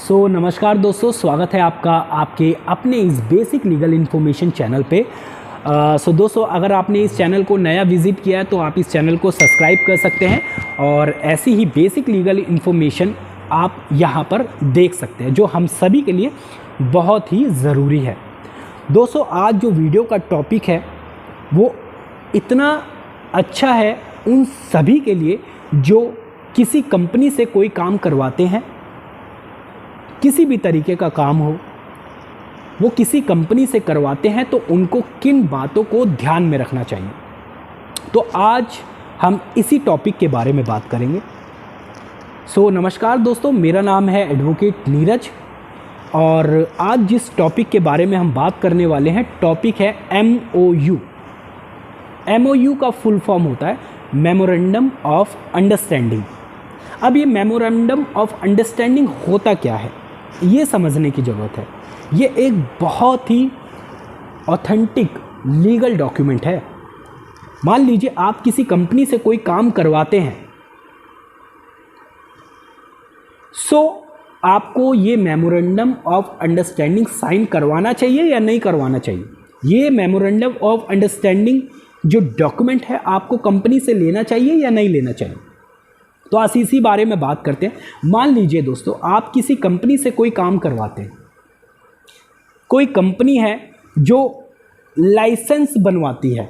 नमस्कार दोस्तों, स्वागत है आपका आपके अपने इस बेसिक लीगल इन्फॉर्मेशन चैनल पे। दोस्तों, अगर आपने इस चैनल को नया विज़िट किया है तो आप इस चैनल को सब्सक्राइब कर सकते हैं और ऐसी ही बेसिक लीगल इन्फॉर्मेशन आप यहाँ पर देख सकते हैं जो हम सभी के लिए बहुत ही ज़रूरी है। दोस्तों, आज जो वीडियो का टॉपिक है वो इतना अच्छा है उन सभी के लिए जो किसी कंपनी से कोई काम करवाते हैं, किसी भी तरीके का काम हो वो किसी कंपनी से करवाते हैं तो उनको किन बातों को ध्यान में रखना चाहिए। तो आज हम इसी टॉपिक के बारे में बात करेंगे। नमस्कार दोस्तों, मेरा नाम है एडवोकेट नीरज और आज जिस टॉपिक के बारे में हम बात करने वाले हैं टॉपिक है MOU। MOU का फुल फॉर्म होता है मेमोरेंडम ऑफ अंडरस्टैंडिंग। अब ये मेमोरेंडम ऑफ अंडरस्टैंडिंग होता क्या है ये समझने की ज़रूरत है। ये एक बहुत ही ऑथेंटिक लीगल डॉक्यूमेंट है। मान लीजिए आप किसी कंपनी से कोई काम करवाते हैं, आपको ये मेमोरेंडम ऑफ अंडरस्टैंडिंग साइन करवाना चाहिए या नहीं करवाना चाहिए। ये मेमोरेंडम ऑफ अंडरस्टैंडिंग जो डॉक्यूमेंट है आपको कंपनी से लेना चाहिए या नहीं लेना चाहिए। तो आज इसी बारे में बात करते हैं। मान लीजिए दोस्तों, आप किसी कंपनी से कोई काम करवाते हैं। कोई कंपनी है जो लाइसेंस बनवाती है,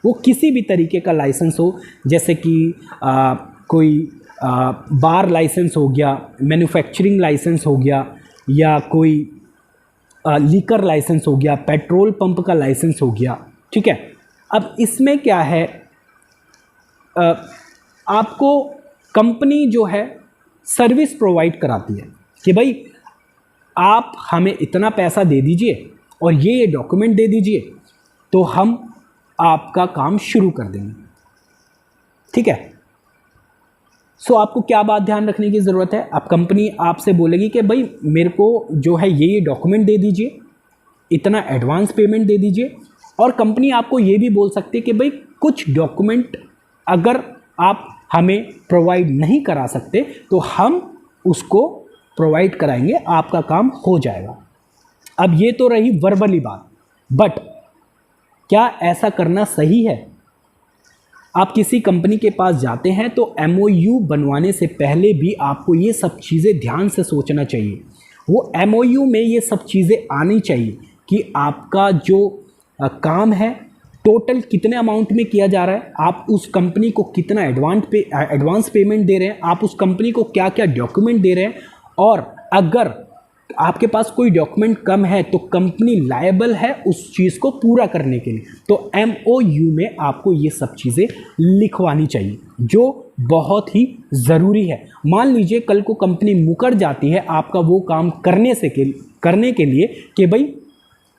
वो किसी भी तरीके का लाइसेंस हो, जैसे कि कोई बार लाइसेंस हो गया, मैन्युफैक्चरिंग लाइसेंस हो गया, या कोई लीकर लाइसेंस हो गया, पेट्रोल पंप का लाइसेंस हो गया। ठीक है, अब इसमें क्या है, आपको कंपनी जो है सर्विस प्रोवाइड कराती है कि भाई आप हमें इतना पैसा दे दीजिए और ये डॉक्यूमेंट दे दीजिए तो हम आपका काम शुरू कर देंगे। ठीक है, आपको क्या बात ध्यान रखने की ज़रूरत है। अब कंपनी आपसे बोलेगी कि भाई मेरे को जो है ये डॉक्यूमेंट दे दीजिए, इतना एडवांस पेमेंट दे दीजिए। और कंपनी आपको ये भी बोल सकती है कि भाई कुछ डॉक्यूमेंट अगर आप हमें प्रोवाइड नहीं करा सकते तो हम उसको प्रोवाइड कराएंगे, आपका काम हो जाएगा। अब ये तो रही वर्बली बात, बट क्या ऐसा करना सही है? आप किसी कंपनी के पास जाते हैं तो MOU बनवाने से पहले भी आपको ये सब चीज़ें ध्यान से सोचना चाहिए। वो MOU में ये सब चीज़ें आनी चाहिए कि आपका जो काम है टोटल कितने अमाउंट में किया जा रहा है, आप उस कंपनी को कितना एडवांस पेमेंट दे रहे हैं, आप उस कंपनी को क्या क्या डॉक्यूमेंट दे रहे हैं, और अगर आपके पास कोई डॉक्यूमेंट कम है तो कंपनी लायबल है उस चीज़ को पूरा करने के लिए। तो MOU में आपको ये सब चीज़ें लिखवानी चाहिए जो बहुत ही ज़रूरी है। मान लीजिए कल को कंपनी मुकर जाती है आपका वो काम करने के लिए कि भाई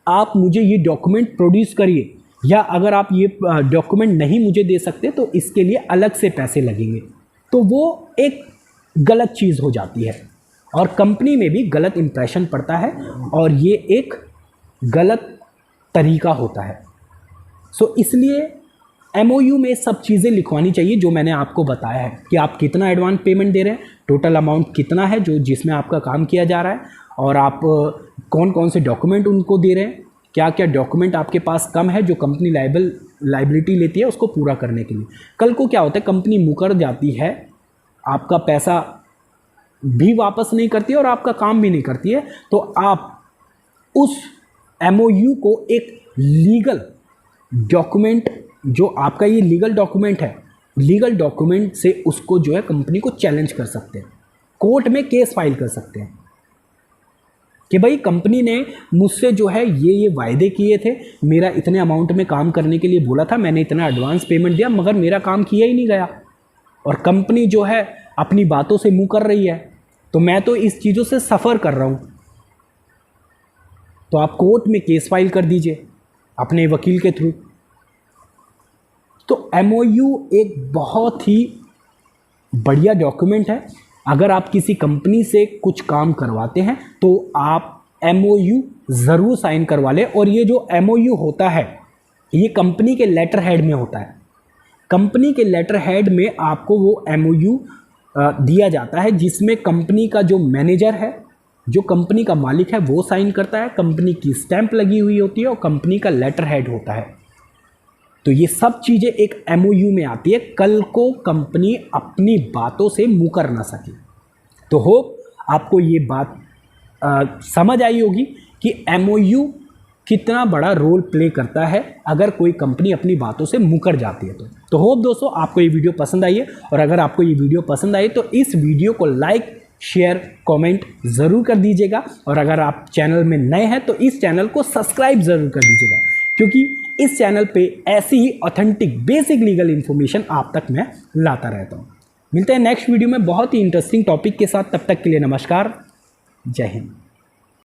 आप मुझे ये डॉक्यूमेंट प्रोड्यूस करिए, या अगर आप ये डॉक्यूमेंट नहीं मुझे दे सकते तो इसके लिए अलग से पैसे लगेंगे, तो वो एक गलत चीज़ हो जाती है और कंपनी में भी गलत इंप्रेशन पड़ता है और ये एक गलत तरीका होता है। इसलिए MOU में सब चीज़ें लिखवानी चाहिए जो मैंने आपको बताया है कि आप कितना एडवांस पेमेंट दे रहे हैं, टोटल अमाउंट कितना है जो जिसमें आपका काम किया जा रहा है, और आप कौन कौन से डॉक्यूमेंट उनको दे रहे हैं, क्या क्या डॉक्यूमेंट आपके पास कम है जो कंपनी लाइबिलिटी लेती है उसको पूरा करने के लिए। कल को क्या होता है, कंपनी मुकर जाती है, आपका पैसा भी वापस नहीं करती है और आपका काम भी नहीं करती है, तो आप उस MOU को एक लीगल डॉक्यूमेंट, जो आपका ये लीगल डॉक्यूमेंट है, लीगल डॉक्यूमेंट से उसको जो है कंपनी को चैलेंज कर सकते हैं, कोर्ट में केस फाइल कर सकते हैं कि भाई कंपनी ने मुझसे जो है ये वायदे किए थे, मेरा इतने अमाउंट में काम करने के लिए बोला था, मैंने इतना एडवांस पेमेंट दिया मगर मेरा काम किया ही नहीं गया, और कंपनी जो है अपनी बातों से मुँह कर रही है, तो मैं तो इस चीज़ों से सफ़र कर रहा हूँ। तो आप कोर्ट में केस फाइल कर दीजिए अपने वकील के थ्रू। तो MOU एक बहुत ही बढ़िया डॉक्यूमेंट है। अगर आप किसी कंपनी से कुछ काम करवाते हैं तो आप MOU ज़रूर साइन करवा लें। और ये जो MOU होता है ये कंपनी के लेटर हेड में होता है। कंपनी के लेटर हेड में आपको वो MOU दिया जाता है जिसमें कंपनी का जो मैनेजर है जो कंपनी का मालिक है वो साइन करता है, कंपनी की स्टैंप लगी हुई होती है और कंपनी का लेटर हेड होता है। तो ये सब चीज़ें एक एमओयू में आती है, कल को कंपनी अपनी बातों से मुकर ना सके। तो होप आपको ये बात समझ आई होगी कि एमओयू कितना बड़ा रोल प्ले करता है अगर कोई कंपनी अपनी बातों से मुकर जाती है। तो होप दोस्तों आपको ये वीडियो पसंद आई है, और अगर आपको ये वीडियो पसंद आई तो इस वीडियो को लाइक, शेयर, कमेंट ज़रूर कर दीजिएगा, और अगर आप चैनल में नए हैं तो इस चैनल को सब्सक्राइब ज़रूर कर दीजिएगा, क्योंकि इस चैनल पे ऐसी ही ऑथेंटिक बेसिक लीगल इन्फॉर्मेशन आप तक मैं लाता रहता हूँ। मिलते हैं नेक्स्ट वीडियो में बहुत ही इंटरेस्टिंग टॉपिक के साथ, तब तक के लिए नमस्कार, जय हिंद।